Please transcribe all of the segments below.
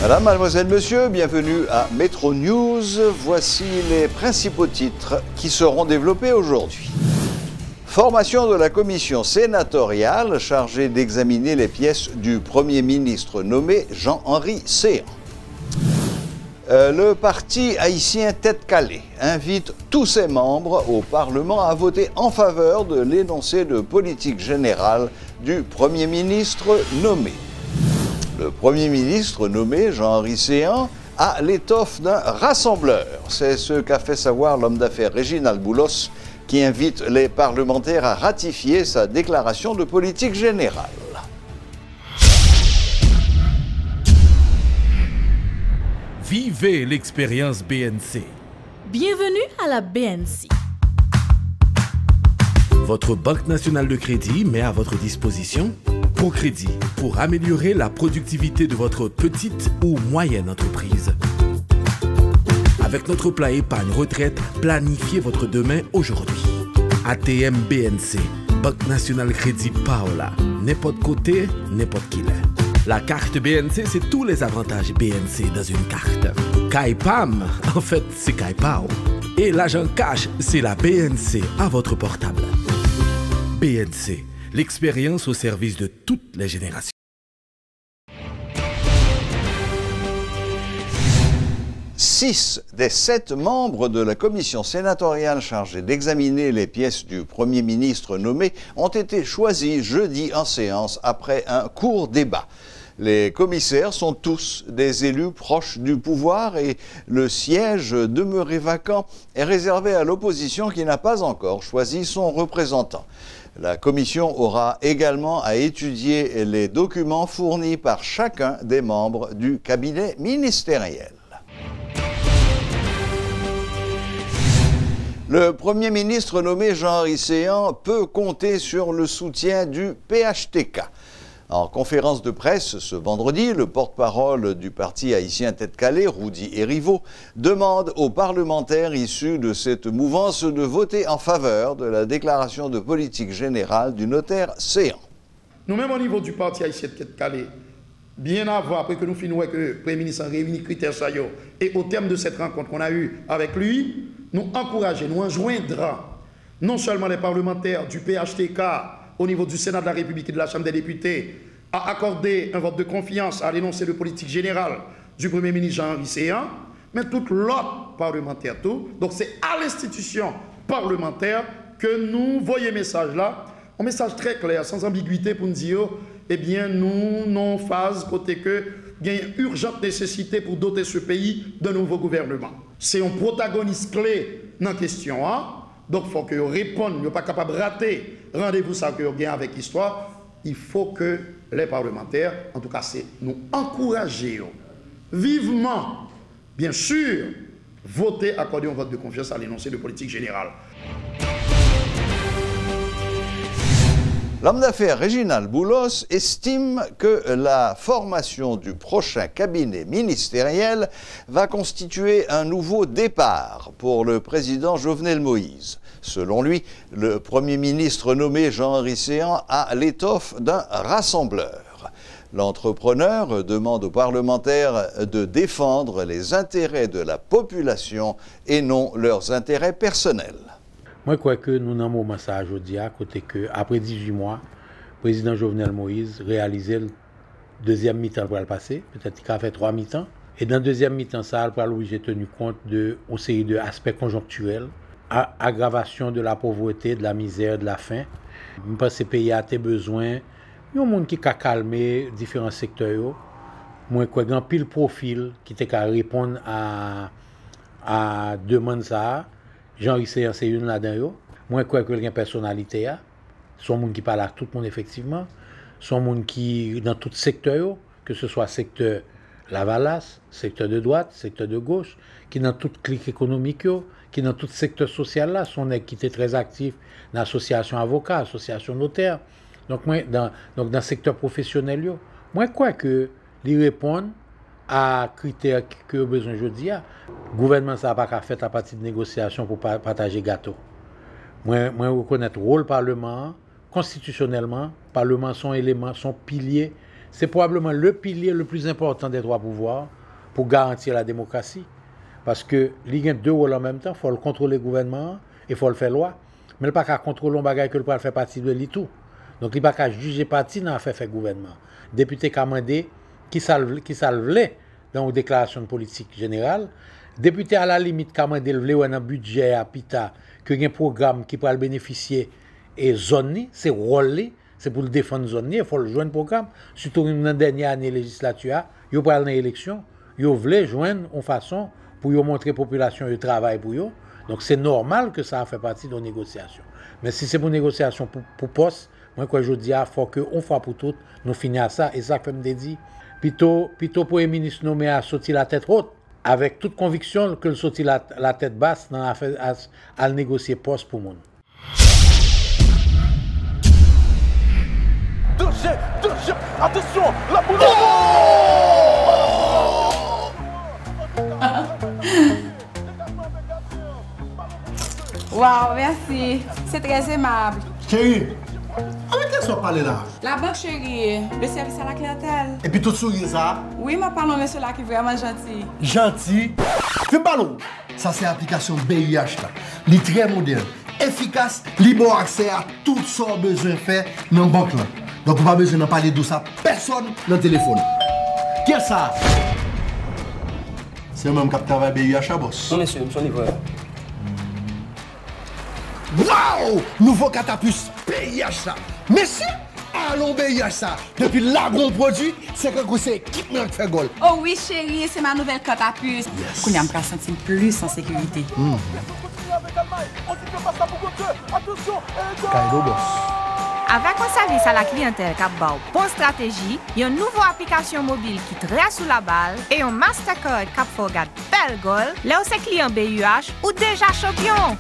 Madame, mademoiselle, monsieur, bienvenue à Metro News. Voici les principaux titres qui seront développés aujourd'hui. Formation de la commission sénatoriale chargée d'examiner les pièces du Premier ministre nommé Jean-Henri Séan. Le parti haïtien Tête Calée invite tous ses membres au Parlement à voter en faveur de l'énoncé de politique générale du Premier ministre nommé. Le Premier ministre nommé Jean-Henri Séan a l'étoffe d'un rassembleur. C'est ce qu'a fait savoir l'homme d'affaires Réginald Boulos, qui invite les parlementaires à ratifier sa déclaration de politique générale. Vivez l'expérience BNC. Bienvenue à la BNC. Votre Banque nationale de crédit met à votre disposition ProCrédit pour améliorer la productivité de votre petite ou moyenne entreprise. Avec notre plat épargne retraite, planifiez votre demain aujourd'hui. ATM BNC, Banque nationale crédit Paola. N'importe côté, n'importe qui l'est. La carte BNC, c'est tous les avantages BNC dans une carte. Kaipam, en fait, c'est Kaipao. Et l'argent cash, c'est la BNC à votre portable. BNC, l'expérience au service de toutes les générations. Six des 7 membres de la commission sénatoriale chargée d'examiner les pièces du Premier ministre nommé ont été choisis jeudi en séance après un court débat. Les commissaires sont tous des élus proches du pouvoir et le siège demeuré vacant est réservé à l'opposition qui n'a pas encore choisi son représentant. La commission aura également à étudier les documents fournis par chacun des membres du cabinet ministériel. Le Premier ministre nommé Jean-Henri Séan peut compter sur le soutien du PHTK. En conférence de presse ce vendredi, le porte-parole du parti haïtien Tête Calée, Rudy Erivo, demande aux parlementaires issus de cette mouvance de voter en faveur de la déclaration de politique générale du notaire Séan. Nous-mêmes au niveau du parti haïtien Tête Calée, bien avant, après que nous finissons que le Premier ministre a réuni critères saillants, et au terme de cette rencontre qu'on a eue avec lui, nous encourageons, nous enjoindrons non seulement les parlementaires du PHTK au niveau du Sénat de la République et de la Chambre des députés à accorder un vote de confiance à l'énoncé de politique générale du Premier ministre Jean-Henri Séan, mais tout l'autre parlementaire tout. Donc c'est à l'institution parlementaire que nous voyons message là, un message très clair, sans ambiguïté pour nous dire, eh bien nous non phase côté que il y a une urgente nécessité pour doter ce pays d'un nouveau gouvernement. C'est un protagoniste clé dans la question. Donc il faut que vous répondiez, vous n'êtes pas capable de rater rendez-vous ça que vous avez avec l'histoire. Il faut que les parlementaires, en tout cas c'est nous encourager vivement, bien sûr, voter, accorder un vote de confiance à l'énoncé de politique générale. L'homme d'affaires Réginald Boulos estime que la formation du prochain cabinet ministériel va constituer un nouveau départ pour le président Jovenel Moïse. Selon lui, le Premier ministre nommé Jean-Henri Séan a l'étoffe d'un rassembleur. L'entrepreneur demande aux parlementaires de défendre les intérêts de la population et non leurs intérêts personnels. Moi, je crois que nous avons un message aujourd'hui, à côté que, après 18 mois, le président Jovenel Moïse réalisait le deuxième mi-temps pour le passé, peut-être qu'il a fait 3 mi-temps. Et dans le deuxième mi-temps, ça, j'ai tenu compte d'une série d'aspects conjoncturels, aggravation de la pauvreté, de la misère, de la faim. Je pense que ce pays a des besoins. Il y a un monde qui a calmé différents secteurs. Moi, je crois qu'il y a un pile profil qui a répondre à demande ça. Jean-Henri Séan, c'est une là-dedans. Moi, je crois que quelqu'un personnalité, son monde qui parle à tout le monde, effectivement. Son monde qui, dans tout secteur, que ce soit secteur Lavalas, secteur de droite, secteur de gauche, qui dans toute clique économique, qui dans tout secteur social, là, son qui était très actif dans l'association avocats, l'association notaire. Donc, moi, dans le secteur professionnel, moi, je crois que les répondent à critères que vous avez besoin aujourd'hui. Le gouvernement n'a pas fait à partir de négociations pour partager gâteau. Moi, je reconnais le rôle du Parlement, constitutionnellement, le Parlement, son élément, son pilier. C'est probablement le pilier le plus important des droits pouvoirs. pour garantir la démocratie. Parce que il y a deux rôles en même temps, il faut le contrôler le gouvernement et il faut le faire loi. Mais il n'y a pas qu'à contrôler un bagage que le pouvoir fait partie de lui tout. Donc il n'y a pas qu'à juger partie dans l'affaire fait gouvernement. Député Kamandé, qui salve dans une déclaration de politique générale, député à la limite Kamandé le ou un budget à Pita, que y a un programme qui peut bénéficier et zone, c'est rôle, c'est pour le défendre zone, il faut le joindre programme. Surtout dans la dernière année législature, il y a une élection, il voulait joindre une façon pour montrer à la population le travail pour eux. Donc c'est normal que ça fait partie de nos négociations. Mais si c'est pour négociation pour poste, moi quoi je dis, il faut qu'on fasse pour toutes, nous finir ça. Et ça que je me dis, plutôt pour le ministre nommé à sortir la tête haute, avec toute conviction que le sortir la tête basse dans l'affaire à négocier poste pour le monde. Attention, la boule. Wow, merci. C'est très aimable. Chérie, avec qui sont parlé là? La banque chérie, le service à la clientèle. Et puis tout sourire ça? Oui, je parle de monsieur là qui est vraiment gentil. Gentil? Fais ballon. Ça c'est l'application BIH là. Elle est très moderne, efficace, libre accès à tout ce qu'on a besoin de faire dans la banque là. Donc, on n'a pas besoin de parler de ça personne dans le téléphone. Qu'est-ce que ça? C'est moi-même qui travaille à BIH, boss. Non, monsieur, je suis livreur. Waouh! Nouveau catapus BIH ça. Merci! Allons BIH ça. Depuis l'agron produit, c'est que c'est équipement qui fait goal. Oh oui, chérie, c'est ma nouvelle cote à puce. Yes. Qu'on a me sentir plus en sécurité. Kaido, boss. Avec un service à la clientèle qui a bonne stratégie, une nouvelle application mobile qui traite sous la balle et un Mastercard qui fait regarder belle goal, là où c'est client BUH ou déjà champion.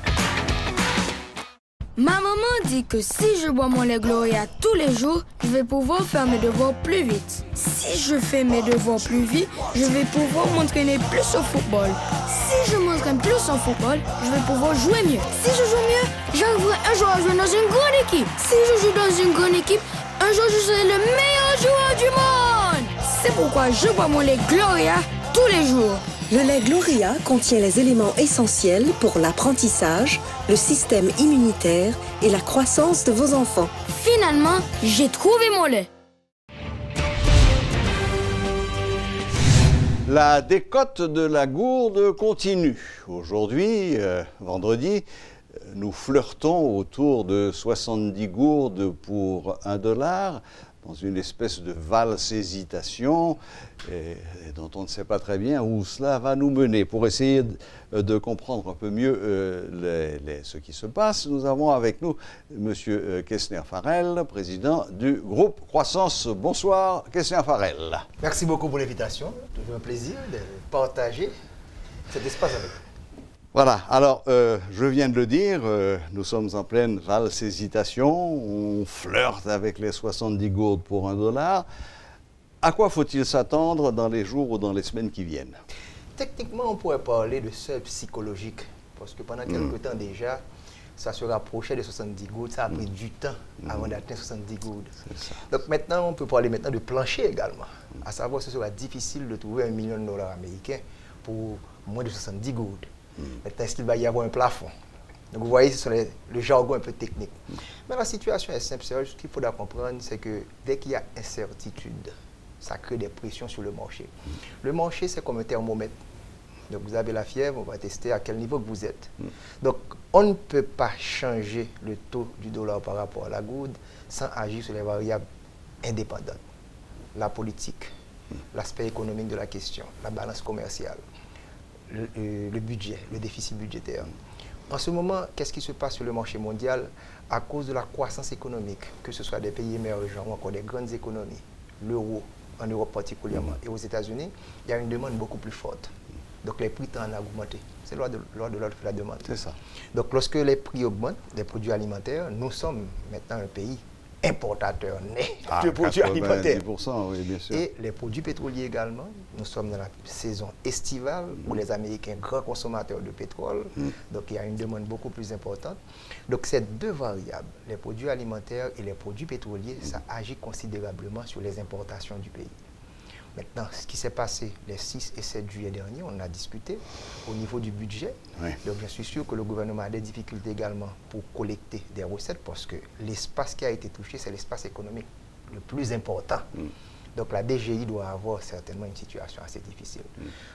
Ma maman dit que si je bois mon lait Gloria tous les jours, je vais pouvoir faire mes devoirs plus vite. Si je fais mes devoirs plus vite, je vais pouvoir m'entraîner plus au football. Si je m'entraîne plus au football, je vais pouvoir jouer mieux. Si je joue mieux, j'arriverai un jour à jouer dans une grande équipe. Si je joue dans une grande équipe, un jour je serai le meilleur joueur du monde. C'est pourquoi je bois mon lait Gloria tous les jours. Le lait Gloria contient les éléments essentiels pour l'apprentissage, le système immunitaire et la croissance de vos enfants. Finalement, j'ai trouvé mon lait. La décote de la gourde continue. Aujourd'hui, vendredi, nous flirtons autour de 70 gourdes pour $1, dans une espèce de valse hésitation dont on ne sait pas très bien où cela va nous mener. Pour essayer de comprendre un peu mieux ce qui se passe, nous avons avec nous M. Kessner Farrell, président du groupe Croissance. Bonsoir, Kessner Farrell. Merci beaucoup pour l'invitation. Toujours un plaisir de partager cet espace avec vous. Voilà, alors je viens de le dire, nous sommes en pleine valse hésitation, on flirte avec les 70 gourdes pour $1. À quoi faut-il s'attendre dans les jours ou dans les semaines qui viennent? Techniquement, on pourrait parler de seuil psychologique, parce que pendant quelques temps déjà, ça se rapprochait des 70 gourdes, ça a pris du temps avant d'atteindre 70 gourdes. Donc maintenant, on peut parler maintenant de plancher également, à savoir que ce sera difficile de trouver $1 million américain pour moins de 70 gourdes. Maintenant, est-ce qu'il va y avoir un plafond? Donc vous voyez, ce sont le jargon un peu technique. Mais la situation est simple, ce qu'il faudra comprendre, c'est que dès qu'il y a incertitude, ça crée des pressions sur le marché. Le marché, c'est comme un thermomètre. Donc vous avez la fièvre, on va tester à quel niveau que vous êtes. Donc on ne peut pas changer le taux du dollar par rapport à la gourde sans agir sur les variables indépendantes. La politique, l'aspect économique de la question, la balance commerciale, le budget, le déficit budgétaire. En ce moment, qu'est-ce qui se passe sur le marché mondial à cause de la croissance économique, que ce soit des pays émergents ou encore des grandes économies, l'euro, en Europe particulièrement, et aux États-Unis, il y a une demande beaucoup plus forte. Donc les prix tendent à augmenter. C'est l'ordre de l'offre et la demande. C'est ça. Donc lorsque les prix augmentent des produits alimentaires, nous sommes maintenant un pays importateur net de produits alimentaires. 90%, oui, bien sûr. Et les produits pétroliers également. Nous sommes dans la saison estivale où les Américains, grands consommateurs de pétrole, donc il y a une demande beaucoup plus importante. Donc ces deux variables, les produits alimentaires et les produits pétroliers, ça agit considérablement sur les importations du pays. Maintenant, ce qui s'est passé les 6 et 7 juillet dernier, on a discuté au niveau du budget. Oui. Donc, je suis sûr que le gouvernement a des difficultés également pour collecter des recettes parce que l'espace qui a été touché, c'est l'espace économique le plus important. Donc, la DGI doit avoir certainement une situation assez difficile.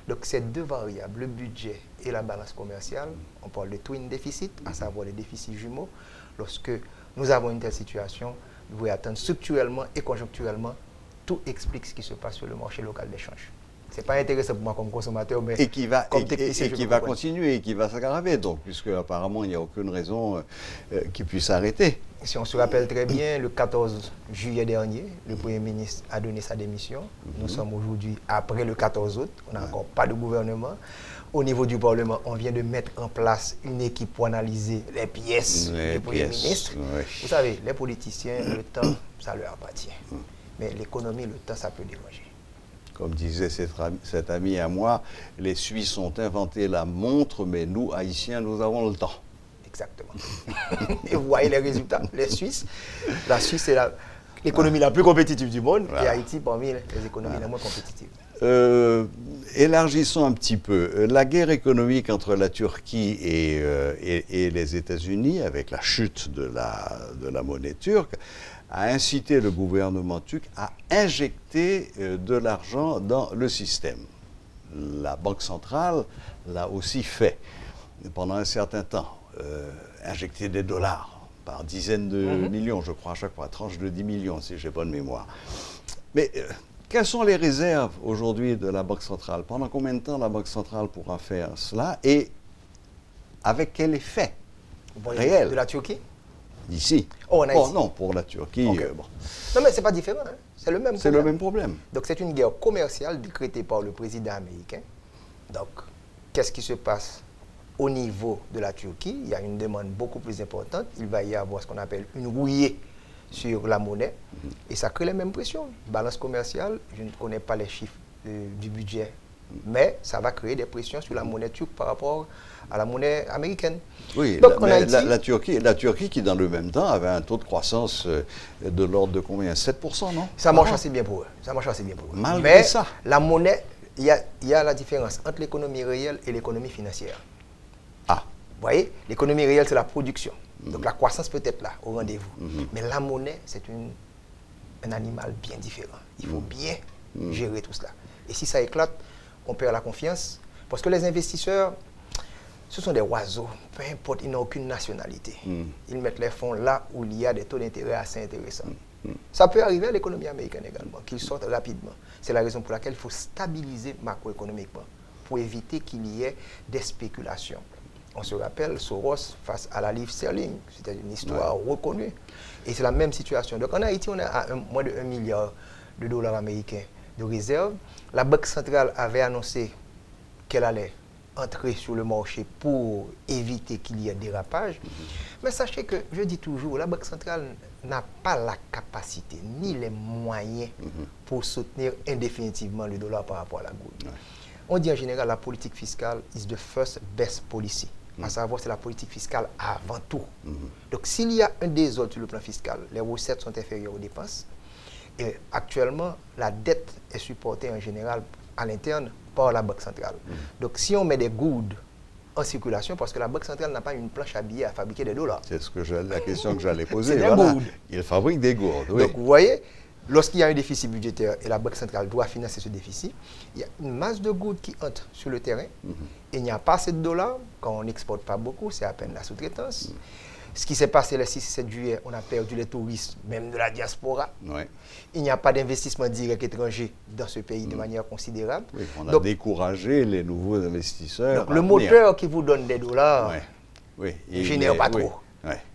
Donc, ces deux variables, le budget et la balance commerciale, on parle de twin déficit, à savoir les déficits jumeaux. Lorsque nous avons une telle situation, vous pouvez attendre structurellement et conjoncturellement, tout explique ce qui se passe sur le marché local d'échange. Ce n'est pas intéressant pour moi comme consommateur, mais et qui va, comme technicien, qui va continuer et qui va s'aggraver, donc, puisque apparemment il n'y a aucune raison qui puisse s'arrêter. Si on se rappelle très bien, le 14 juillet dernier, le Premier ministre a donné sa démission. Nous sommes aujourd'hui après le 14 août, on n'a encore pas de gouvernement. Au niveau du Parlement, on vient de mettre en place une équipe pour analyser les pièces du Premier ministre. Oui. Vous savez, les politiciens, le temps, ça leur appartient. Mais l'économie, le temps, ça peut déranger. Comme disait cet ami à moi, les Suisses ont inventé la montre, mais nous, Haïtiens, nous avons le temps. Exactement. Et vous voyez les résultats. La Suisse, c'est l'économie la plus compétitive du monde, et Haïti parmi les économies les moins compétitives. Élargissons un petit peu. La guerre économique entre la Turquie et les États-Unis, avec la chute de la monnaie turque, a incité le gouvernement turc à injecter de l'argent dans le système. La Banque centrale l'a aussi fait pendant un certain temps, injecter des dollars par dizaines de millions, je crois, à chaque fois, tranche de 10 millions, si j'ai bonne mémoire. Mais quelles sont les réserves aujourd'hui de la Banque centrale? Pendant combien de temps la Banque centrale pourra faire cela? Et avec quel effet réel? De la Turquie? D'ici. Oh, non, pour la Turquie. Okay. Bon. Non, mais ce n'est pas différent. Hein. C'est le même problème. C'est le même problème. Donc, c'est une guerre commerciale décrétée par le président américain. Donc, qu'est-ce qui se passe au niveau de la Turquie? Il y a une demande beaucoup plus importante. Il va y avoir ce qu'on appelle une rouillée sur la monnaie. Et ça crée les mêmes pressions. Balance commerciale, je ne connais pas les chiffres du budget. Mais ça va créer des pressions sur la monnaie turque par rapport à la monnaie américaine. Oui, donc, la Turquie qui, dans le même temps, avait un taux de croissance de l'ordre de combien? 7%, non? Ça marche assez bien pour eux. Ça marche assez bien pour eux. Malgré ça. La monnaie, il y a la différence entre l'économie réelle et l'économie financière. Ah. Vous voyez, l'économie réelle, c'est la production. Donc la croissance peut être là, au rendez-vous. Mais la monnaie, c'est un animal bien différent. Il faut bien gérer tout cela. Et si ça éclate, on perd la confiance. Parce que les investisseurs, ce sont des oiseaux. Peu importe, ils n'ont aucune nationalité. Ils mettent les fonds là où il y a des taux d'intérêt assez intéressants. Ça peut arriver à l'économie américaine également, qu'ils sortent rapidement. C'est la raison pour laquelle il faut stabiliser macroéconomiquement pour éviter qu'il y ait des spéculations. On se rappelle Soros face à la livre sterling. C'était une histoire reconnue. Et c'est la même situation. Donc en Haïti, on est à moins de 1 milliard de dollars américains de réserve. La Banque centrale avait annoncé qu'elle allait entrer sur le marché pour éviter qu'il y ait dérapage. Mais sachez que, je dis toujours, la Banque centrale n'a pas la capacité ni les moyens pour soutenir indéfinitivement le dollar par rapport à la goutte. On dit en général la politique fiscale is the first best policy. À savoir, c'est la politique fiscale avant tout. Donc, s'il y a un désordre sur le plan fiscal, les recettes sont inférieures aux dépenses. Et actuellement, la dette est supportée en général à l'interne par la Banque centrale. Donc, si on met des gourdes en circulation, parce que la Banque centrale n'a pas une planche à billets à fabriquer des dollars. C'est la question que j'allais poser. C'est des gourdes. Il fabrique des gourdes, oui. Donc, vous voyez, lorsqu'il y a un déficit budgétaire et la Banque centrale doit financer ce déficit, il y a une masse de gourdes qui entrent sur le terrain. Et il n'y a pas assez de dollars. Quand on n'exporte pas beaucoup, c'est à peine la sous-traitance. Ce qui s'est passé le 6 et 7 juillet, on a perdu les touristes, même de la diaspora. Il n'y a pas d'investissement direct étranger dans ce pays de manière considérable. Oui, on a découragé les nouveaux investisseurs. Donc, le moteur qui vous donne des dollars ne génère pas trop.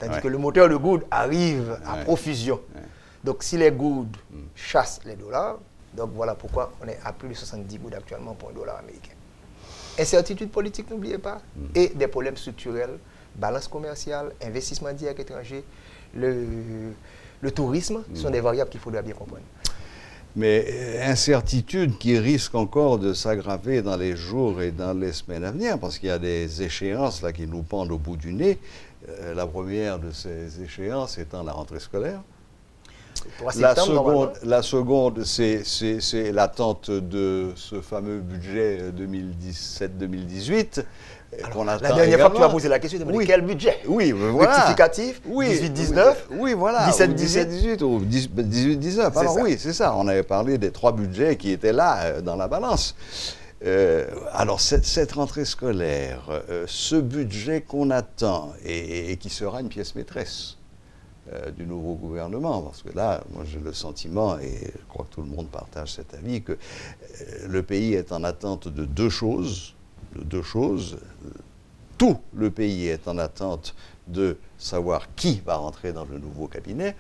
Tandis que le moteur de good arrive à profusion. Donc, si les goods chassent les dollars, donc voilà pourquoi on est à plus de 70 goods actuellement pour un dollar américain. Incertitude politique, n'oubliez pas, et des problèmes structurels, balance commerciale, investissement direct étranger, le tourisme, sont des variables qu'il faudra bien comprendre. Mais incertitude qui risque encore de s'aggraver dans les jours et dans les semaines à venir, parce qu'il y a des échéances là, qui nous pendent au bout du nez. La première de ces échéances étant la rentrée scolaire. La seconde, c'est l'attente de ce fameux budget 2017-2018. La dernière fois que tu m'as posé la question, tu m'as dit quel budget? Oui, voilà. Rectificatif, 18-19, oui, voilà, 17-18 ou 18-19. Alors oui, c'est ça. On avait parlé des 3 budgets qui étaient là, dans la balance. Alors, cette rentrée scolaire, ce budget qu'on attend et qui sera une pièce maîtresse du nouveau gouvernement, parce que là, moi j'ai le sentiment, et je crois que tout le monde partage cet avis, que le pays est en attente de deux choses. Tout le pays est en attente de savoir qui va rentrer dans le nouveau cabinet,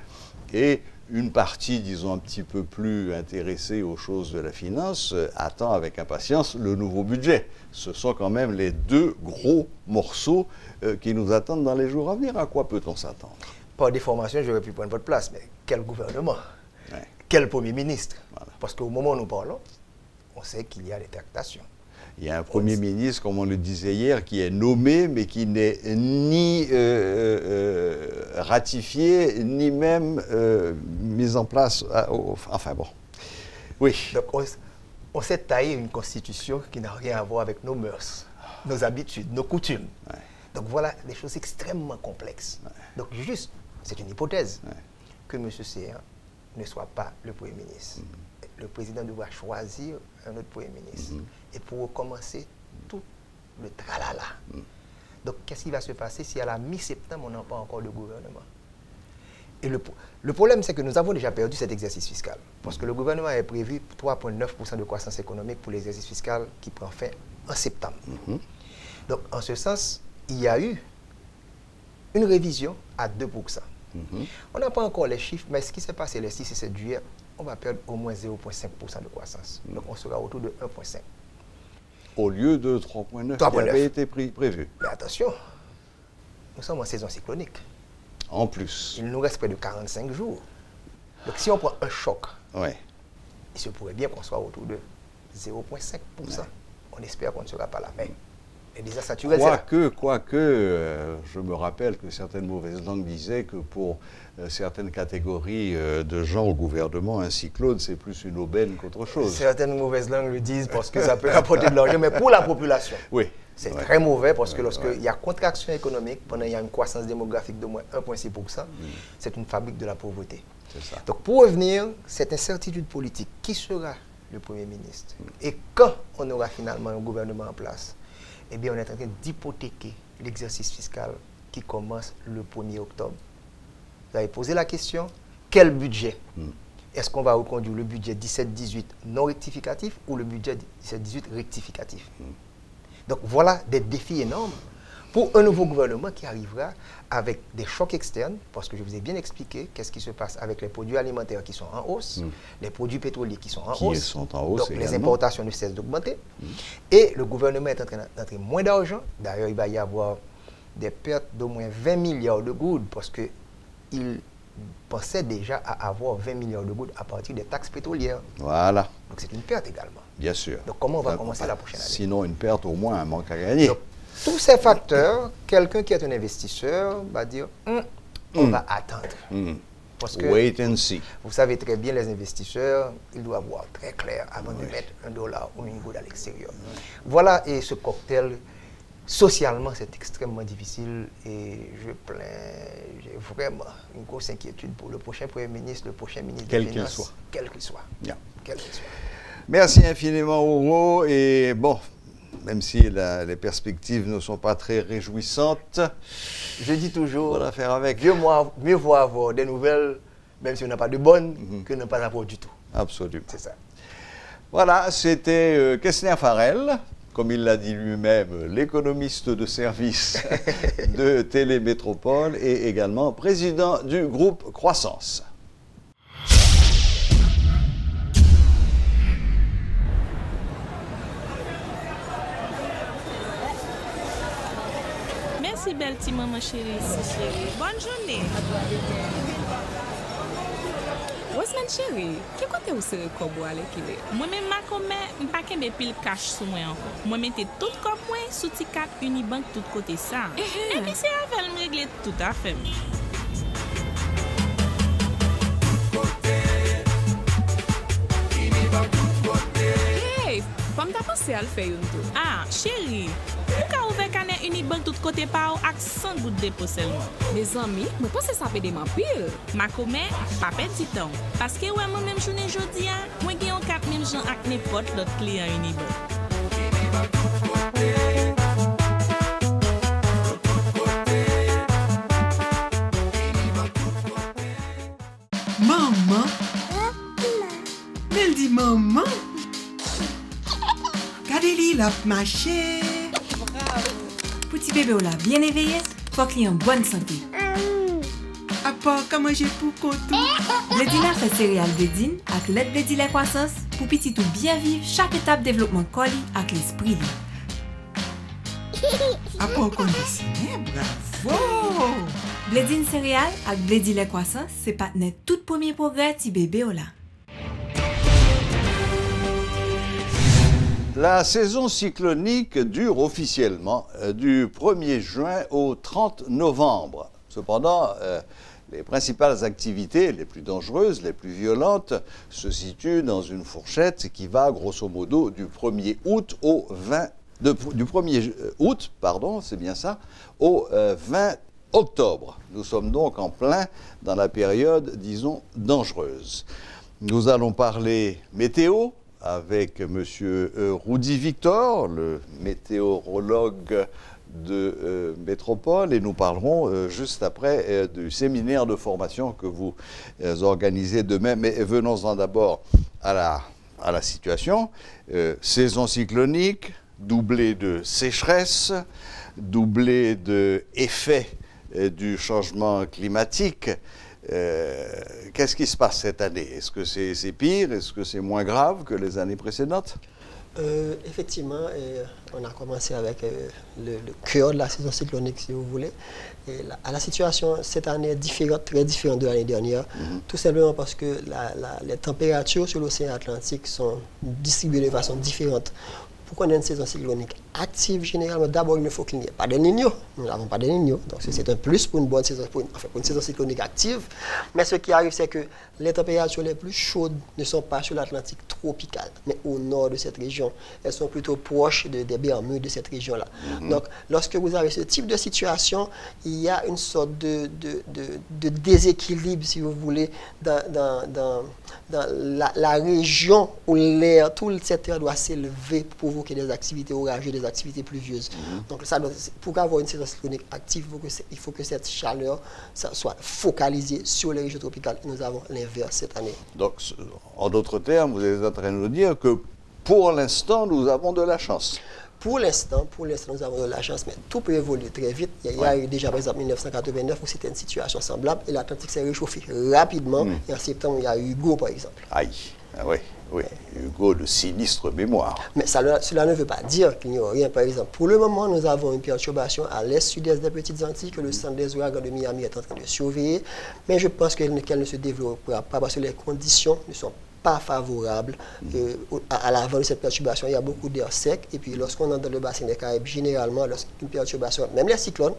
et une partie, disons, un petit peu plus intéressée aux choses de la finance, attend avec impatience le nouveau budget. Ce sont quand même les 2 gros morceaux qui nous attendent dans les jours à venir. À quoi peut-on s'attendre? Par déformation, j'aurais pu prendre votre place, mais quel gouvernement? Quel Premier ministre? Voilà. Parce qu'au moment où nous parlons, on sait qu'il y a des tractations. Il y a un Premier ministre, comme on le disait hier, qui est nommé, mais qui n'est ni ratifié, ni même mis en place. Enfin bon. Oui. Donc on s'est taillé une constitution qui n'a rien à voir avec nos mœurs, nos habitudes, nos coutumes. Ouais. Donc voilà des choses extrêmement complexes. Ouais. Donc juste, c'est une hypothèse, que M. Séan ne soit pas le Premier ministre. Le président devra choisir un autre Premier ministre. Et pour recommencer tout le tralala. Donc, qu'est-ce qui va se passer si à la mi-septembre, on n'a pas encore de gouvernement? Et le problème, c'est que nous avons déjà perdu cet exercice fiscal. Parce que le gouvernement avait prévu 3,9% de croissance économique pour l'exercice fiscal qui prend fin en septembre. Donc, en ce sens, il y a eu une révision à 2%. On n'a pas encore les chiffres, mais ce qui s'est passé les 6 et 7 juillet, on va perdre au moins 0,5% de croissance. Donc, on sera autour de 1,5%. Au lieu de 3,9 qui avait été prévu. Mais attention, nous sommes en saison cyclonique. En plus. Il nous reste près de 45 jours. Donc, si on prend un choc, il se pourrait bien qu'on soit autour de 0,5%. On espère qu'on ne sera pas là. Mais déjà saturé. Quoique, je me rappelle que certaines mauvaises langues disaient que pour certaines catégories de gens au gouvernement, un cyclone, c'est plus une aubaine qu'autre chose. Certaines mauvaises langues le disent parce que ça peut rapporter de l'argent, mais pour la population, c'est très mauvais parce que lorsqu'il y a contraction économique, pendant qu'il y a une croissance démographique de moins 1,6%, c'est une fabrique de la pauvreté. Ça. Donc pour revenir, cette incertitude politique, qui sera le Premier ministre? Et quand on aura finalement un gouvernement en place, eh bien, on est en train d'hypothéquer l'exercice fiscal qui commence le 1er octobre. Vous avez posé la question, quel budget? Est-ce qu'on va reconduire le budget 17-18 non rectificatif ou le budget 17-18 rectificatif? Donc voilà des défis énormes pour un nouveau gouvernement qui arrivera avec des chocs externes, parce que je vous ai bien expliqué qu'est-ce qui se passe avec les produits alimentaires qui sont en hausse, les produits pétroliers qui sont en hausse, donc les importations ne cessent d'augmenter, et le gouvernement est en train d'entrer moins d'argent. D'ailleurs, il va y avoir des pertes d'au moins 20 milliards de gouttes, parce qu'il pensait déjà à avoir 20 milliards de gouttes à partir des taxes pétrolières. Voilà. Donc c'est une perte également. Bien sûr. Donc comment on va commencer la prochaine année? Sinon, une perte, au moins un manque à gagner. Donc, tous ces facteurs, quelqu'un qui est un investisseur va dire on va attendre. Parce que, wait and see. Vous savez très bien, les investisseurs, ils doivent voir très clair avant de mettre $1 ou une goutte à l'extérieur. Voilà, et ce cocktail, socialement, c'est extrêmement difficile et j'ai vraiment une grosse inquiétude pour le prochain Premier ministre, le prochain ministre des Finances. Quel qu'il soit. Merci infiniment, Ouro. Et bon, même si les perspectives ne sont pas très réjouissantes, je dis toujours, on va faire avec. Mieux vaut avoir des nouvelles, même si on n'a pas de bonnes, que ne pas avoir du tout. Absolument. C'est ça. Voilà, c'était Kessner Farrell, comme il l'a dit lui-même, l'économiste de service de Télémétropole et également président du groupe Croissance. Merci, belle petite maman chérie. Bonne journée. Osman chérie, qui côté vous serez comme aller qu'il est? Moi-même, ma commère, pas qu'un pile cash sous moi encore. Moi, mettez tout comme moi sous T4 Unibank tout côté ça. Et puis, c'est avec me régler tout à fait. Comme t'as pensé à le faire une tout. Ah, chérie, pourquoi ouvrir canet Unibank tout côté par ou avec 100 gouttes de dépôt seulement? Mes amis, moi pense que ça fait des pile. Ma commet, pas perdre temps. Parce que ouais, moi même journée jodi a, moi gagne 4000 gens avec n'importe l'autre client Unibank. Maman? Elle dit maman? Regardez-lui, la marché. Petit bébé là, bien éveillé, faut qu'il ait en bonne santé. À part comment j'ai pour contour. Blédina fait céréales Blédine avec l'aide Blédine la croissance pour petit tout bien vivre chaque étape développement colis avec l'esprit. À part conditionné, bravo! Blédine céréales avec Blédine la croissance, c'est partenaire tout premier progrès petit bébé là. La saison cyclonique dure officiellement du 1er juin au 30 novembre. Cependant, les principales activités les plus dangereuses, les plus violentes, se situent dans une fourchette qui va grosso modo du 1er août au 20 du 1er août, pardon, c'est bien ça, au 20 octobre. Nous sommes donc en plein dans la période, disons, dangereuse. Nous allons parler météo avec M. Rudy Victor, le météorologue de Métropole, et nous parlerons juste après du séminaire de formation que vous organisez demain. Mais venons-en d'abord à la situation. Saison cyclonique, doublée de sécheresse, doublée d'effets du changement climatique. Qu'est-ce qui se passe cette année? Est-ce que c'est pire? Est-ce que c'est moins grave que les années précédentes? Effectivement, on a commencé avec le cœur de la saison cyclonique, si vous voulez. Et la situation cette année est différente, très différente de l'année dernière, tout simplement parce que les températures sur l'océan Atlantique sont distribuées de façon différente. Pour qu'on ait une saison cyclonique active, généralement, d'abord, il ne faut qu'il n'y ait pas de Niño. Nous n'avons pas de Niño. Donc, c'est un plus pour une bonne saison, pour une saison cyclonique active. Mais ce qui arrive, c'est que les températures les plus chaudes ne sont pas sur l'Atlantique tropical, mais au nord de cette région. Elles sont plutôt proches des Bermudes de cette région-là. Donc, lorsque vous avez ce type de situation, il y a une sorte de déséquilibre, si vous voulez, dans la région où l'air, tout le secteur doit s'élever pour provoquer des activités orageuses, des activités pluvieuses. Donc, pour avoir une saison cyclonique active, il faut que cette chaleur soit focalisée sur les régions tropicales. Et nous avons l'inverse cette année. Donc, en d'autres termes, vous êtes en train de nous dire que pour l'instant, nous avons de la chance. Pour l'instant, nous avons de la chance, mais tout peut évoluer très vite. Il y a eu déjà, par exemple, 1989, où c'était une situation semblable, et l'Atlantique s'est réchauffé rapidement. Et en septembre, il y a eu Hugo, par exemple. Aïe, oui. Oui, Hugo, de sinistre mémoire. Mais cela ne veut pas dire qu'il n'y a rien. Par exemple, pour le moment, nous avons une perturbation à l'est-sud-est des Petites Antilles que le centre des ouragans de Miami est en train de surveiller. Mais je pense qu'elle ne se développera pas parce que les conditions ne sont pas favorables à l'avant de cette perturbation. Il y a beaucoup d'air sec. Et puis, lorsqu'on entre dans le bassin des Caraïbes, généralement, lorsqu'une perturbation, même les cyclones,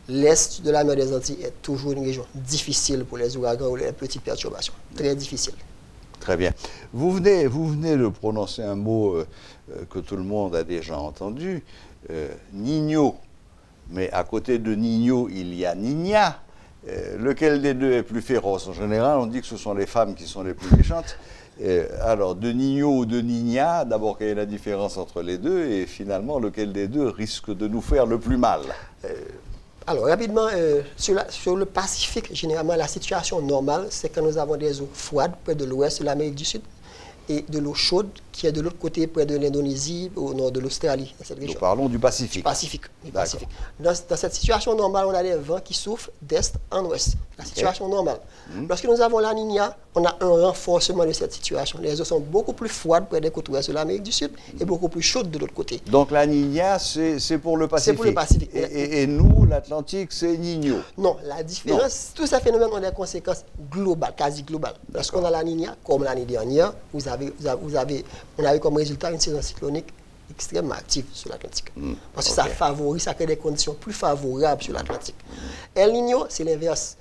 l'est de la mer des Antilles est toujours une région difficile pour les ouragans ou les petites perturbations. Très difficile. Très bien. Vous venez de prononcer un mot que tout le monde a déjà entendu, Niño. Mais à côté de Niño, il y a Niña. Lequel des deux est plus féroce? En général, on dit que ce sont les femmes qui sont les plus méchantes. Alors, de Niño ou de Niña, d'abord, quelle est la différence entre les deux? Et finalement, lequel des deux risque de nous faire le plus mal? Alors, rapidement, sur le Pacifique, généralement, la situation normale, c'est que nous avons des eaux froides près de l'ouest de l'Amérique du Sud et de l'eau chaude qui est de l'autre côté, près de l'Indonésie, au nord de l'Australie. Nous parlons du Pacifique. Du Pacifique. Dans cette situation normale, on a des vents qui soufflent d'est en ouest. La situation normale. Lorsque nous avons la Niña, on a un renforcement de cette situation. Les eaux sont beaucoup plus froides près des côtes ouest de l'Amérique du Sud et beaucoup plus chaudes de l'autre côté. Donc la Niña, c'est pour le Pacifique. C'est pour le Pacifique. Et nous, l'Atlantique, c'est Niño. Non, la différence, tous ces phénomènes ont des conséquences globales, quasi globales. Lorsqu'on a la Niña, comme l'année dernière, on a eu comme résultat une saison cyclonique extrêmement active sur l'Atlantique. Parce que ça crée des conditions plus favorables sur l'Atlantique. El Niño, c'est l'inverse.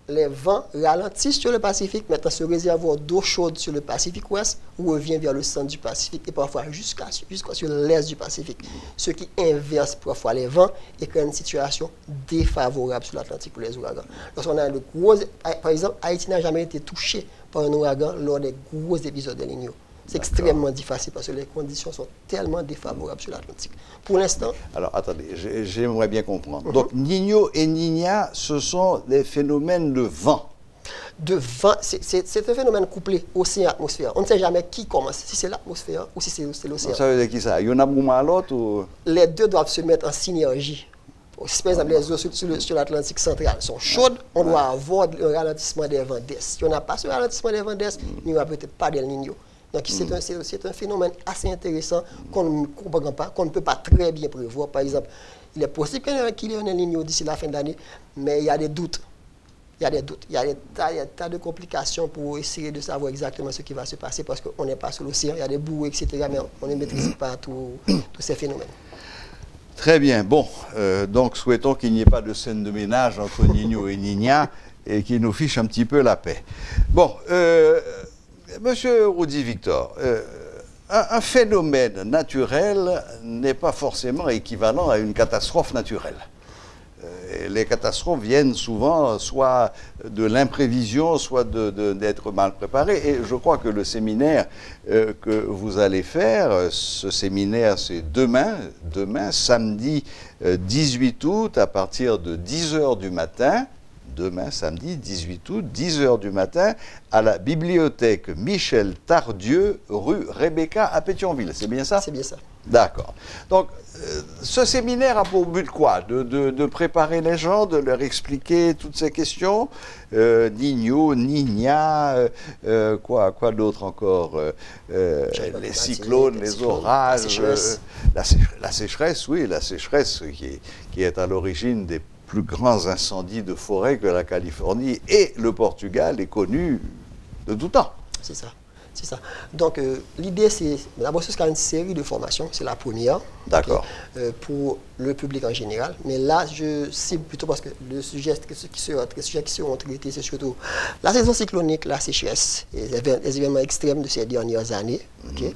les vents ralentissent sur le Pacifique. Maintenant, ce réservoir d'eau chaude sur le Pacifique Ouest revient vers le centre du Pacifique et parfois jusqu'à sur l'est du Pacifique. Ce qui inverse parfois les vents et crée une situation défavorable sur l'Atlantique pour les ouragans. Lorsqu'on a le gros, par exemple, Haïti n'a jamais été touché par un ouragan lors des gros épisodes de Niño. C'est extrêmement difficile parce que les conditions sont tellement défavorables sur l'Atlantique. Pour l'instant... Alors, attendez, j'aimerais bien comprendre. Donc, Niño et Niña, ce sont des phénomènes de vent. De vent, c'est un phénomène couplé océan-atmosphère. On ne sait jamais qui commence, si c'est l'atmosphère ou si c'est l'océan. Ça veut dire qui ça? Il y en a beaucoup à l'autre ou... Les deux doivent se mettre en synergie. Si par exemple les eaux sur l'Atlantique central sont chaudes, on doit avoir un ralentissement des vents d'est. Si on n'a pas ce ralentissement des vents d'est, il n'y aura peut-être pas d'El Niño. Donc c'est un phénomène assez intéressant qu'on ne comprend pas, qu'on ne peut pas très bien prévoir. Par exemple, il est possible qu'il y ait un El Niño d'ici la fin de l'année, mais il y a des doutes. Il y a des doutes. Il y a des tas de complications pour essayer de savoir exactement ce qui va se passer parce qu'on n'est pas sur l'océan, il y a des bouées, etc. Mais on ne maîtrise pas tous ces phénomènes. Très bien. Bon, donc souhaitons qu'il n'y ait pas de scène de ménage entre Niño et Niña et qu'il nous fiche un petit peu la paix. Bon, Monsieur Rudy Victor, un phénomène naturel n'est pas forcément équivalent à une catastrophe naturelle. Les catastrophes viennent souvent soit de l'imprévision, soit d'être mal préparées. Et je crois que le séminaire que vous allez faire, ce séminaire c'est demain, samedi 18 août, à partir de 10h du matin, demain samedi 18 août, 10h du matin, à la bibliothèque Michel Tardieu, rue Rebecca à Pétionville. C'est bien ça? C'est bien ça. D'accord. Donc, ce séminaire a pour but quoi? De préparer les gens, de leur expliquer toutes ces questions, Niño, Niña, quoi d'autre encore, les cyclones, les orages, la sécheresse, oui, la sécheresse qui est à l'origine des plus grands incendies de forêt que la Californie et le Portugal est connu de tout temps. C'est ça. C'est ça. Donc, l'idée, c'est d'abord, c'est une série de formations. C'est la première. D'accord. Okay, pour le public en général. Mais là, je cible plutôt parce que les sujets qui seront traités, c'est surtout la saison cyclonique, la sécheresse, les événements extrêmes de ces dernières années. Okay.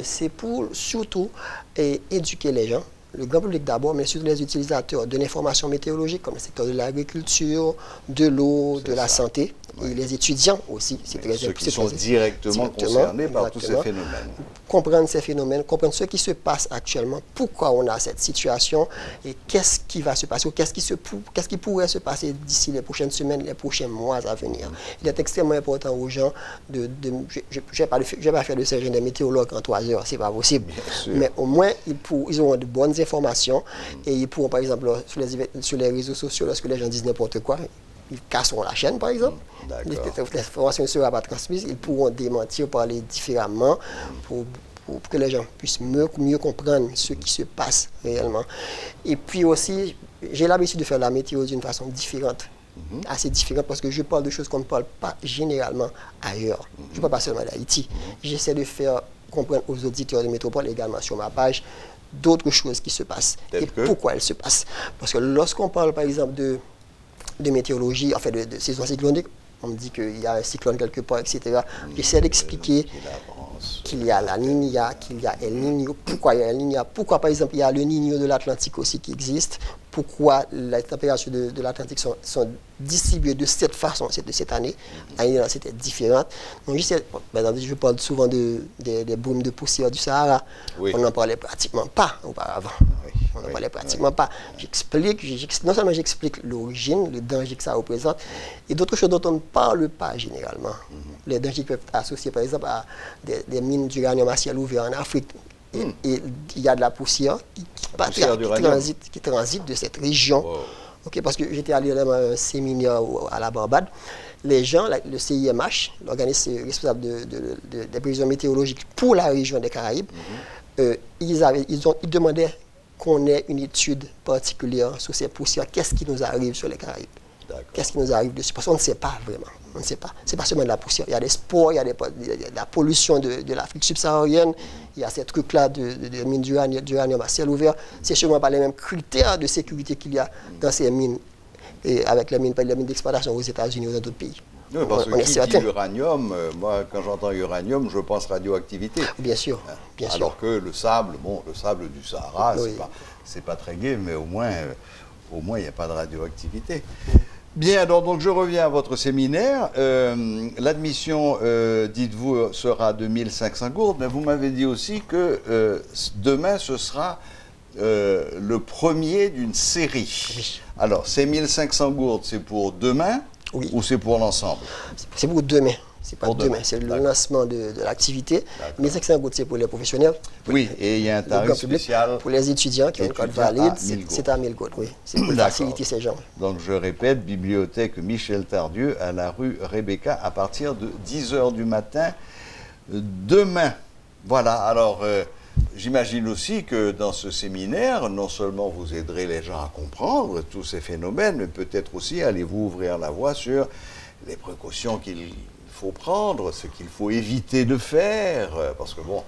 C'est pour surtout éduquer les gens, le grand public d'abord, mais surtout les utilisateurs de l'information météorologique, comme le secteur de l'agriculture, de l'eau, de la santé, et les étudiants aussi. C'est très ceux qui sont directement concernés par tous ces phénomènes. Comprendre ces phénomènes, comprendre ce qui se passe actuellement, pourquoi on a cette situation et qu'est-ce qui va se passer, ou qu'est-ce qui pourrait se passer d'ici les prochaines semaines, les prochains mois à venir. Il est extrêmement important aux gens je ne vais pas faire de ces jeunes météorologues en 3 heures, c'est pas possible. Mais au moins, ils auront de bonnes informations et ils pourront, par exemple, sur les réseaux sociaux, lorsque les gens disent n'importe quoi, ils casseront la chaîne, par exemple. L'information ne sera pas transmise, ils pourront démentir, parler différemment pour que les gens puissent mieux comprendre ce qui se passe réellement. Et puis aussi, j'ai l'habitude de faire la météo d'une façon différente. Assez différente parce que je parle de choses qu'on ne parle pas généralement ailleurs. Je ne parle pas seulement d'Haïti. J'essaie de faire comprendre aux auditeurs de Métropole, également sur ma page, d'autres choses qui se passent et pourquoi elles se passent. Parce que lorsqu'on parle, par exemple, de météorologie, en fait de saison cyclonique, on me dit qu'il y a un cyclone quelque part, etc. J'essaie d'expliquer qu'il y a la Niña, qu'il y a El Niño, pourquoi il y a El Niño, pourquoi par exemple il y a le Niño de l'Atlantique aussi qui existe, pourquoi les températures de l'Atlantique sont distribuées de cette façon cette année. L'année c'était différente. Donc je parle souvent des brumes de poussière du Sahara. Oui. On n'en parlait pratiquement pas auparavant. On n'en parlait pratiquement pas. Non seulement j'explique l'origine, le danger que ça représente, et d'autres choses dont on ne parle pas généralement. Les dangers qui peuvent être associés par exemple à des mines d'uranium à ciel ouvert en Afrique. Et il y a de la poussière qui transite de cette région. Wow. Okay, parce que j'étais allé à un séminaire à la Barbade. Les gens, le CIMH, l'organisme responsable des prévisions météorologiques pour la région des Caraïbes, ils demandaient qu'on ait une étude particulière sur ces poussières. Qu'est-ce qui nous arrive sur les Caraïbes? Qu'est-ce qui nous arrive dessus? Parce qu'on ne sait pas vraiment. On ne sait pas. Ce n'est pas seulement de la poussière. Il y a des spores, il y a de la pollution de l'Afrique subsaharienne, il y a ces trucs-là de mines d'uranium à ciel ouvert. C'est sûrement pas les mêmes critères de sécurité qu'il y a dans ces mines. et avec les mines d'exploitation aux États-Unis ou dans d'autres pays. Oui, parce que qui dit uranium, moi quand j'entends uranium, je pense radioactivité. Bien sûr, bien sûr. Alors que le sable, bon, le sable du Sahara, oui. c'est pas très gai, mais au moins il n'y a pas de radioactivité. Bien, donc je reviens à votre séminaire. L'admission, dites-vous, sera de 1500 gourdes, mais vous m'avez dit aussi que demain, ce sera le premier d'une série. Oui. Alors, ces 1500 gourdes, c'est pour demain ou c'est pour l'ensemble? C'est pour demain. C'est pas demain, c'est le lancement de l'activité. 1500 gourdes, c'est pour les professionnels. Oui, et il y a un tarif spécial. Pour les étudiants qui ont une code valide, c'est à 1000 gourdes, oui. C'est pour faciliter ces gens. Donc je répète, bibliothèque Michel Tardieu à la rue Rebecca à partir de 10h du matin demain. Voilà, alors j'imagine aussi que dans ce séminaire, non seulement vous aiderez les gens à comprendre tous ces phénomènes, mais peut-être aussi allez-vous ouvrir la voie sur les précautions qu'il faut prendre, ce qu'il faut éviter de faire, parce que bon,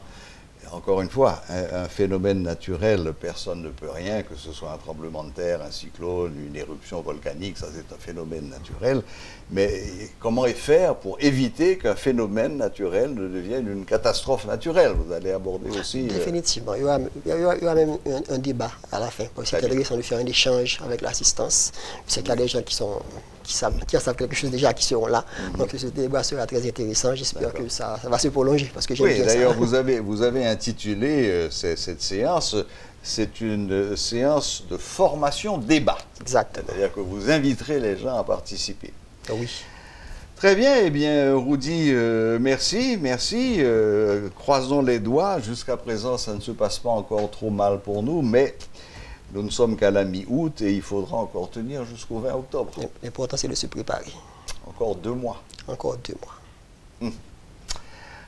encore une fois, un phénomène naturel, personne ne peut rien, que ce soit un tremblement de terre, un cyclone, une éruption volcanique, ça c'est un phénomène naturel, mais comment faire pour éviter qu'un phénomène naturel ne devienne une catastrophe naturelle? Vous allez aborder aussi... Définitivement, il y aura même un débat à la fin, parce que c'est intéressant de faire un échange avec l'assistance, c'est qu'il y a des gens qui savent quelque chose déjà, qui seront là. Donc ce débat sera très intéressant. J'espère que ça va se prolonger. Parce que oui, d'ailleurs, vous avez intitulé cette séance, c'est une séance de formation débat. Exactement. C'est-à-dire que vous inviterez les gens à participer. Oui. Très bien, eh bien, Rudy, merci. Croisons les doigts. Jusqu'à présent, ça ne se passe pas encore trop mal pour nous, mais... Nous ne sommes qu'à la mi-août et il faudra encore tenir jusqu'au 20 octobre. L'important, c'est de se préparer. Encore 2 mois. Encore 2 mois.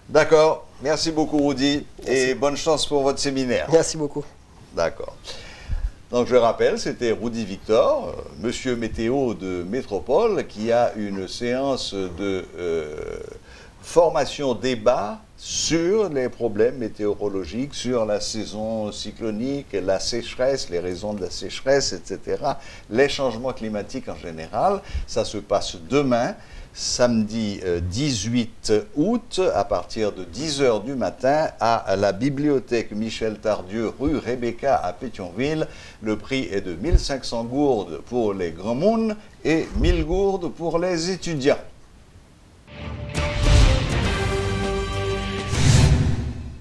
D'accord. Merci beaucoup, Rudy. Et bonne chance pour votre séminaire. Merci beaucoup. D'accord. Donc, je rappelle, c'était Rudy Victor, monsieur météo de Métropole, qui a une séance de formation débat sur les problèmes météorologiques, sur la saison cyclonique, la sécheresse, les raisons de la sécheresse, etc., les changements climatiques en général. Ça se passe demain, samedi 18 août, à partir de 10h du matin, à la bibliothèque Michel Tardieu, rue Rebecca à Pétionville. Le prix est de 1500 gourdes pour les grands mondes et 1000 gourdes pour les étudiants.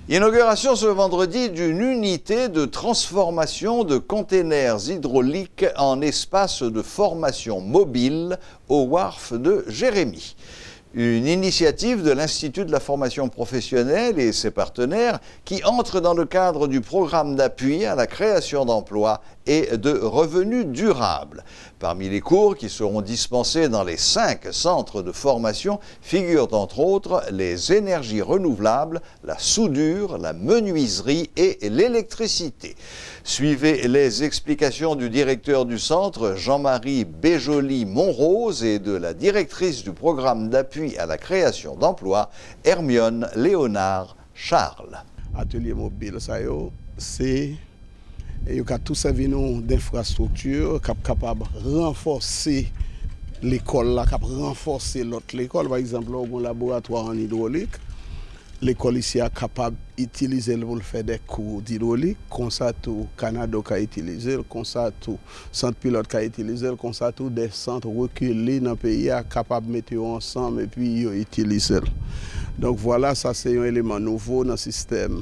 Inauguration ce vendredi d'une unité de transformation de containers hydrauliques en espace de formation mobile au wharf de Jérémy. Une initiative de l'Institut de la formation professionnelle et ses partenaires qui entre dans le cadre du programme d'appui à la création d'emplois et de revenus durables. Parmi les cours qui seront dispensés dans les 5 centres de formation figurent entre autres les énergies renouvelables, la soudure, la menuiserie et l'électricité. Suivez les explications du directeur du centre, Jean-Marie Béjoli-Montrose, et de la directrice du programme d'appui à la création d'emplois, Hermione Léonard-Charles. Atelier mobile, c'est... Et il y a tout servi d'infrastructure qui est capable de renforcer l'école, renforcer l'autre école. Par exemple, un laboratoire en hydraulique. L'école ici est capable d'utiliser pour faire des cours d'hydraulique. Comme ça, tout Canada qui a utilisé, comme ça, tout centre pilote qui a utilisé, comme ça, tout des centres reculés dans le pays sont capables de mettre ensemble et puis utiliser. Donc voilà, ça c'est un élément nouveau dans le système.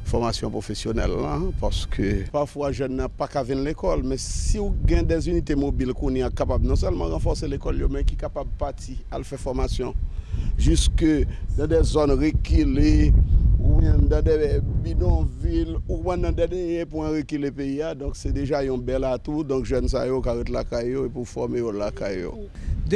Formation professionnelle là, parce que parfois je n'ai pas qu'à venir à l'école, mais si vous avez des unités mobiles qu'on est capable non seulement de renforcer l'école, mais qui est capable de partir à faire formation jusque dans des zones reculées, ou dans des bidonvilles, ou dans des points reculés pays, donc c'est déjà un bel atout, donc jeunes ça yo carré la caillou et pour former la caillou.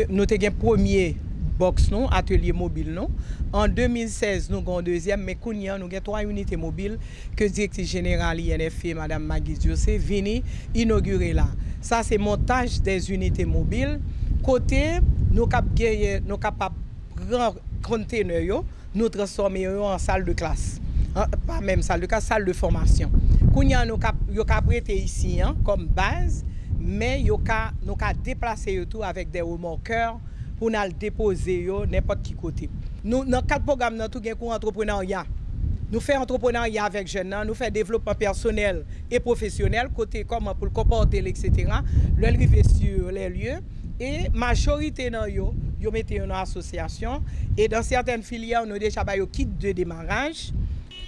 Nous avons un premier box non, atelier mobile non. En 2016 nous avons un deuxième, mais nous avons 3 unités mobiles que directrice générale INFE Madame Magui Diosé vient inaugurer là. Ça c'est montage des unités mobiles. Côté nous capables grand conteneur nous transformer en salle de classe. Pas même salle de classe, salle de formation. Nous avons prêté ici comme base. mais nous avons déplacé tout avec des remorqueurs pour nous déposer n'importe qui côté. Nous, dans 4 programmes, nous avons tout entrepreneuriat. Nous faisons entrepreneuriat avec jeunes, nous faisons développement personnel et professionnel, côté comment pour le comporter, etc. Nous arrivons sur les lieux et majorité dans yo mettez une association et dans certaines filières, nous avons déjà un kit de démarrage,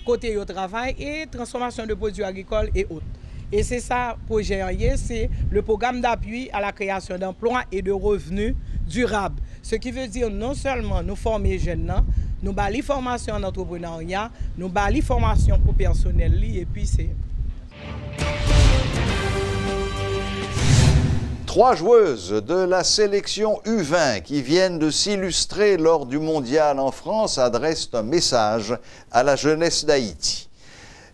côté au travail et transformation de produits agricoles et autres. Et c'est ça, projet c'est le programme d'appui à la création d'emplois et de revenus durables. Ce qui veut dire non seulement nous former les jeunes, nous avons les formations en entrepreneuriat, nous avons les formations pour le personnel et puis c'est... 3 joueuses de la sélection U20 qui viennent de s'illustrer lors du mondial en France adressent un message à la jeunesse d'Haïti.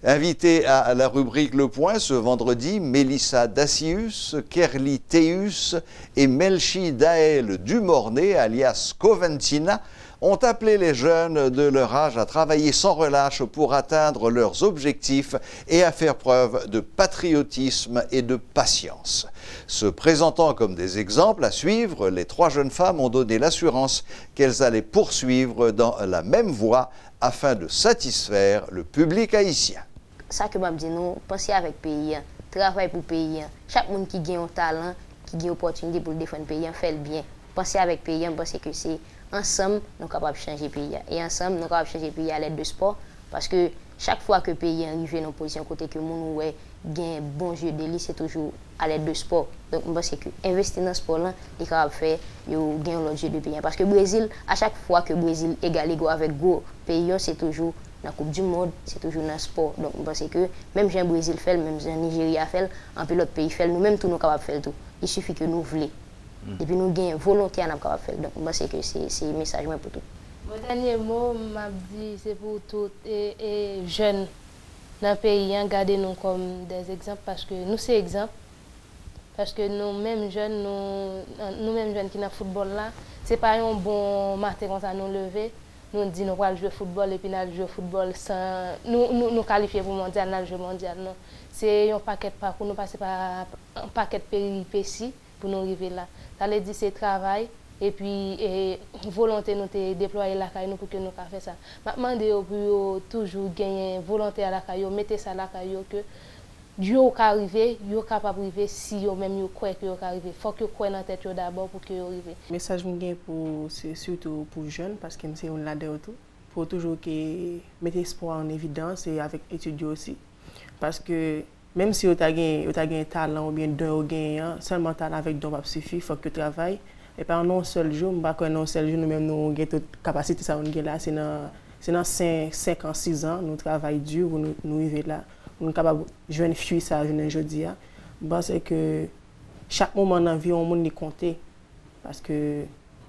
Invitées à la rubrique Le Point ce vendredi, Mélissa Dacius, Kerly Théus et Melchi Daël Dumornay, alias Coventina, ont appelé les jeunes de leur âge à travailler sans relâche pour atteindre leurs objectifs et à faire preuve de patriotisme et de patience. Se présentant comme des exemples à suivre, les 3 jeunes femmes ont donné l'assurance qu'elles allaient poursuivre dans la même voie afin de satisfaire le public haïtien. Ça que je dis, nous, pensez avec le pays, travaillez pour le pays. Chaque monde qui gagne un talent, qui gagne une opportunité pour défendre le pays, fait le bien. Pensez avec le pays, pensez que c'est ensemble, nous sommes capables de changer le pays. Et ensemble, nous sommes capables de changer le pays à l'aide de sport. Parce que chaque fois que le pays arrive dans une position côté que nous gagne un bon jeu de c'est toujours à l'aide de sport. Donc, je pense que investir dans le sport, il est capable de faire gagner l'autre jeu de pays. Parce que le Brésil, à chaque fois que le Brésil égale avec le pays, c'est toujours dans la Coupe du Monde, c'est toujours dans le sport. Donc, je pense que même si le Brésil fait, même si le Nigeria fait, un peu l'autre pays fait, nous-mêmes, nous sommes capables de faire tout. Il suffit que nous voulons. Et puis nous gagnons volonté à nous capables de faire. Donc, je pense que c'est un message pour tout. Mon dernier mot, c'est pour tous les jeunes dans le pays, garder nous comme des exemples parce que nous, c'est exemple. Parce que nous-mêmes jeunes, nous-mêmes jeunes qui sont dans le football là, ce n'est pas un bon matin quand ça nous lever. Nous disons nous allons jouer au football et puis nous jouer au football sans nous qualifier pour le mondial, nous jouer mondial. Non. C'est un paquet de parcours, nous passons par un paquet de péripéties pour nous arriver là. Ça veut dire c'est travail et puis volonté nous déployer la caille pour que nous fassions ça. Je demande pour toujours gagner volonté à la caille, mettez ça à la caille que Dieu peut arriver, Dieu est capable d'arriver si vous même croyez que vous arriver. Il faut que vous croyez dans la tête d'abord pour que vous arriviez. Le message que c'est surtout pour les jeunes, parce que c'est un là-dedans tout. Il faut toujours mettre l'espoir en évidence et avec les étudiants aussi. Parce que même si vous avez un talent ou bien deux seulement talent avec deux va suffire, il faut que vous travaillez. Et pas en un seul jour, nous nous-mêmes nous avons toute capacité, ça on là, c'est dans 5 ans, 6 ans, nous travaillons dur pour nous arriver là. Nous sommes capables de jouer une fille, ça aujourd'hui. Parce que chaque moment dans la vie, on peut compter. Parce que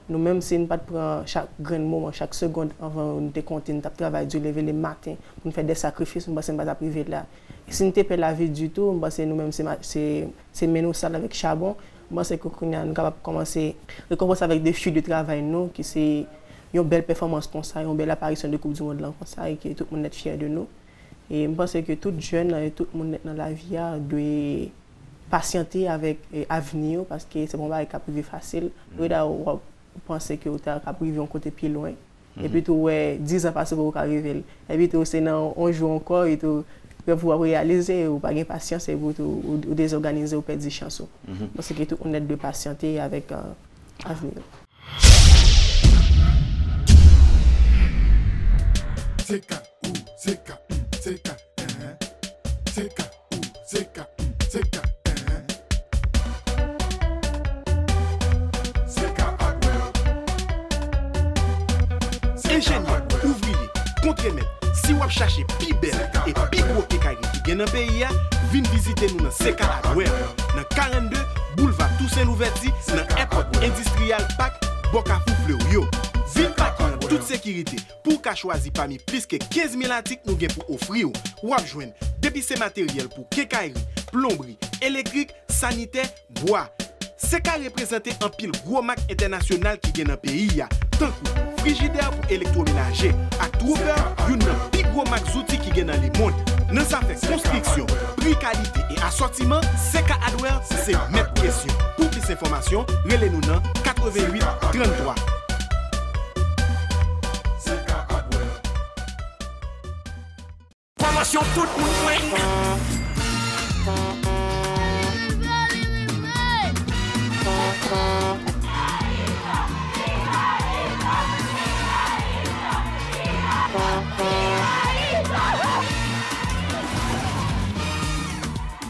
nous-mêmes, si nous ne prenons pas chaque grand moment, chaque seconde avant de compter, nous travaillons dur, lever le matin, pour nous faire des sacrifices, nous ne sommes pas privés là. Et si nous ne pas la vie du tout, nous-mêmes, c'est mener ça avec charbon. Nous sommes capables de commencer avec des filles de travail, qui c'est une belle performance comme ça, une belle apparition de Coupe du Monde comme ça, et que tout le monde est fier de nous. Et je pense que tout jeune et tout le monde dans la vie doit patienter avec l'avenir parce que c'est bon pas privé facile. Vous pensez que vous avez privé un côté plus loin. Et puis tout 10 ans passés pour arriver. Et puis tout c'est dans on joue encore et tout pour pouvoir réaliser ou pas de patience et vous ou désorganiser ou perdre des chances. Parce que tout le monde doit patienter avec l'avenir. Ingénieur, ouvrier, contremaître, si vous cherchez plus belle et plus gros kékari qui est dans le pays, venez visiter nous dans CK Hardware, dans 42 boulevard Toussaint Louverture, dans Airport Industrial Park, Bokafou Fleurio. Venez partir en toute sécurité pour qu'à choisir parmi plus que 15 000 articles nous avons pour offrir. Ou à joindre depuis ces matériels pour kékari, plomberie, électrique, sanitaire, bois. CK représente un pile gros marque international qui est dans le pays. tant que frigidaire pour électroménager, à Trouper, une des plus gros max outils qui gagnent dans le monde. Dans sa fait construction, prix, qualité et assortiment, CK Hardware, c'est mettre question. Pour plus d'informations, relez-nous dans 88 33. Promotion tout le monde.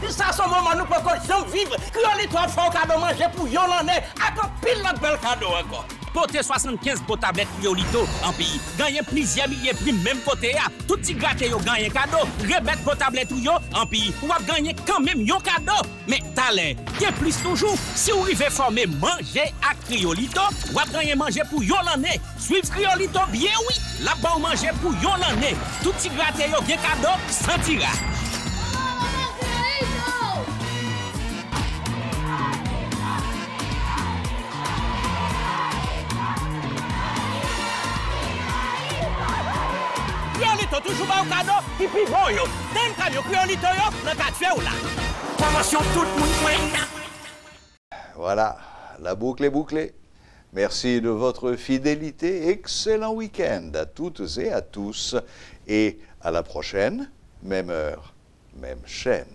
Ça, ce moment, nous pouvons jamais vivre. Criolito toi faut cadeau manger pour Yolande. Encore pile l'autre bel cadeau encore. Porter 75 beaux tablettes Criolito en pays. Gagner plusieurs milliers prix même côté. Tout petit gâté yo gagner cadeau. Remettre beaux tablettes yo en pays. Ou gagner quand même yon cadeau. Mais talent, qui plus toujours. Si vous arrivez former manger à Criolito, ou gagner manger pour Yolande. Suivre Criolito bien oui. Là-bas manger pour Yolande. Tout petit gâté yo gen cadeau sans tirage. Criolito toujours pas au cadeau, qui puis bon yo. D'un camion Criolito yo, le cas de fait ou là. Promotion tout le monde. Voilà, la boucle est bouclée. Merci de votre fidélité. Excellent week-end à toutes et à tous. Et à la prochaine, même heure, même chaîne.